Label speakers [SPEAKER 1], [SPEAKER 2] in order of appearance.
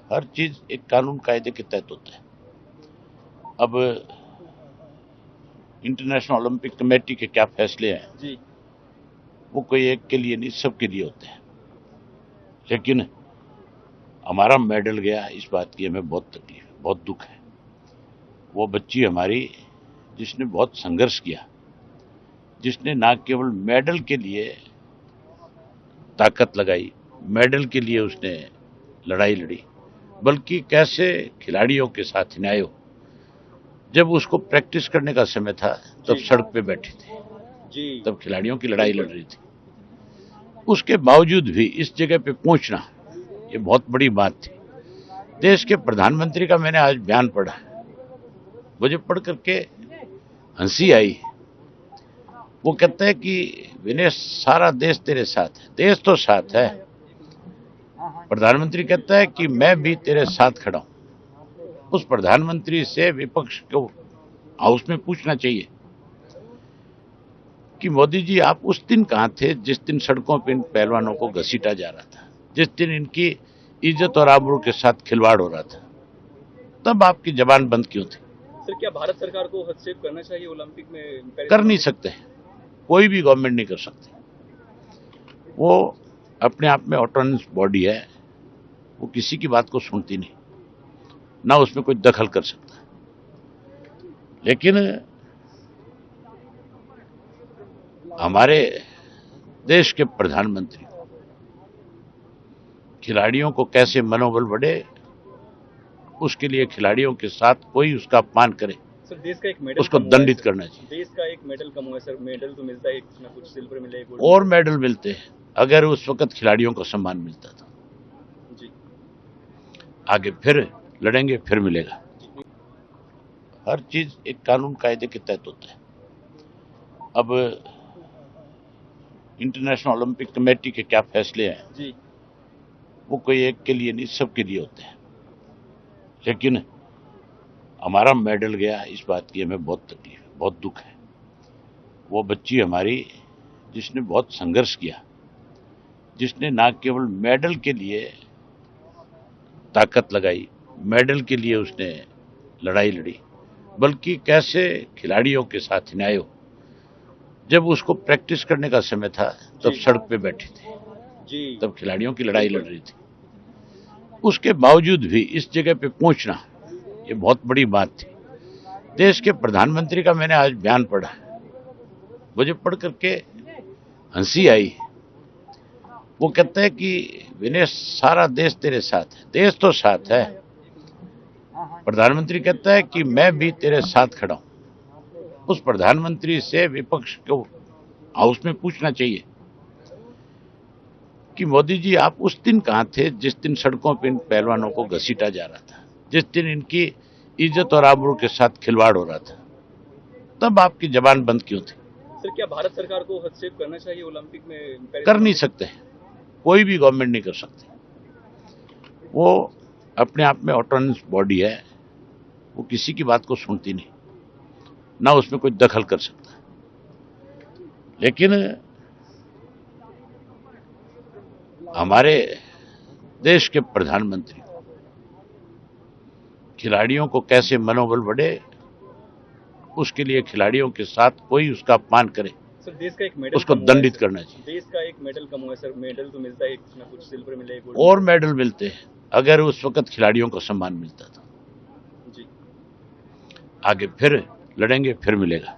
[SPEAKER 1] हर चीज एक कानून कायदे के तहत होता है। अब इंटरनेशनल ओलंपिक कमेटी के क्या फैसले हैं
[SPEAKER 2] जी।
[SPEAKER 1] वो कोई एक के लिए नहीं, सबके लिए होते हैं। लेकिन हमारा मेडल गया, इस बात की हमें बहुत तकलीफ है, बहुत दुख है। वो बच्ची हमारी जिसने बहुत संघर्ष किया, जिसने ना केवल मेडल के लिए ताकत लगाई, मेडल के लिए उसने लड़ाई लड़ी, बल्कि कैसे खिलाड़ियों के साथ न्याय हो। जब उसको प्रैक्टिस करने का समय था तब सड़क पे बैठी थी,
[SPEAKER 2] जी।
[SPEAKER 1] तब खिलाड़ियों की लड़ाई लड़ रही थी। उसके बावजूद भी इस जगह पे पहुंचना ये बहुत बड़ी बात थी। देश के प्रधानमंत्री का मैंने आज बयान पढ़ा, मुझे पढ़ करके हंसी आई। वो कहता है कि विनय सारा देश तेरे साथ है। देश तो साथ है, प्रधानमंत्री कहता है कि मैं भी तेरे साथ खड़ा हूं। उस प्रधानमंत्री से विपक्ष को हाउस में पूछना चाहिए कि मोदी जी आप उस दिन कहां थे जिस दिन सड़कों पर इन पहलवानों को घसीटा जा रहा था, जिस दिन इनकी इज्जत और आबरू के साथ खिलवाड़ हो रहा था, तब आपकी जबान बंद क्यों थी?
[SPEAKER 2] सर, क्या भारत सरकार को हस्तक्षेप करना चाहिए ओलंपिक में?
[SPEAKER 1] कर नहीं सकते, कोई भी गवर्नमेंट नहीं कर सकती। वो अपने आप में ऑटोनमस बॉडी है, वो किसी की बात को सुनती नहीं, ना उसमें कोई दखल कर सकता। लेकिन हमारे देश के प्रधानमंत्री खिलाड़ियों को कैसे मनोबल बढ़े, उसके लिए खिलाड़ियों के साथ कोई उसका अपमान करे,
[SPEAKER 2] सर, देश का एक मेडल
[SPEAKER 1] उसको दंडित करना चाहिए।
[SPEAKER 2] देश का एक मेडल कम हुआ है सर। मेडल तो मिलता है, कुछ ना कुछ सिल्वर मिले, गोल्ड
[SPEAKER 1] और मेडल मिलते हैं अगर उस वक्त खिलाड़ियों को सम्मान मिलता था।
[SPEAKER 2] जी।
[SPEAKER 1] आगे फिर लड़ेंगे, फिर मिलेगा। हर चीज एक कानून कायदे के तहत होता है। अब इंटरनेशनल ओलंपिक कमेटी के क्या फैसले हैं
[SPEAKER 2] जी।
[SPEAKER 1] वो कोई एक के लिए नहीं, सबके लिए होते हैं। लेकिन हमारा मेडल गया, इस बात की हमें बहुत तकलीफ है, बहुत दुख है। वो बच्ची हमारी जिसने बहुत संघर्ष किया, जिसने ना केवल मेडल के लिए ताकत लगाई, मेडल के लिए उसने लड़ाई लड़ी, बल्कि कैसे खिलाड़ियों के साथ न्याय हो। जब उसको प्रैक्टिस करने का समय था तब सड़क पे बैठी थी,
[SPEAKER 2] जी।
[SPEAKER 1] तब खिलाड़ियों की लड़ाई लड़ रही थी। उसके बावजूद भी इस जगह पे पहुंचना ये बहुत बड़ी बात थी। देश के प्रधानमंत्री का मैंने आज बयान पढ़ा, मुझे पढ़ करके हंसी आई। वो कहता है कि विनय सारा देश तेरे साथ है। देश तो साथ है, प्रधानमंत्री कहता है कि मैं भी तेरे साथ खड़ा हूं। उस प्रधानमंत्री से विपक्ष को हाउस में पूछना चाहिए कि मोदी जी आप उस दिन कहां थे जिस दिन सड़कों पर इन पहलवानों को घसीटा जा रहा था, जिस दिन इनकी इज्जत और आबरू के साथ खिलवाड़ हो रहा था, तब आपकी जबान बंद क्यों थी?
[SPEAKER 2] सर, क्या भारत सरकार को हस्तक्षेप करना चाहिए ओलंपिक में?
[SPEAKER 1] कर नहीं सकते, कोई भी गवर्नमेंट नहीं कर सकती। वो अपने आप में ऑटोनमस बॉडी है, वो किसी की बात को सुनती नहीं, ना उसमें कोई दखल कर सकता। लेकिन हमारे देश के प्रधानमंत्री खिलाड़ियों को कैसे मनोबल बढ़े, उसके लिए खिलाड़ियों के साथ कोई उसका अपमान करे,
[SPEAKER 2] सर, देश का एक मेडल
[SPEAKER 1] उसको दंडित करना चाहिए।
[SPEAKER 2] देश का एक मेडल कम हुआ है सर। मेडल तो मिलता है, कुछ ना कुछ सिल्वर मिले, गोल्ड
[SPEAKER 1] और मेडल मिलते हैं अगर उस वक्त खिलाड़ियों को सम्मान मिलता था।
[SPEAKER 2] जी।
[SPEAKER 1] आगे फिर लड़ेंगे, फिर मिलेगा।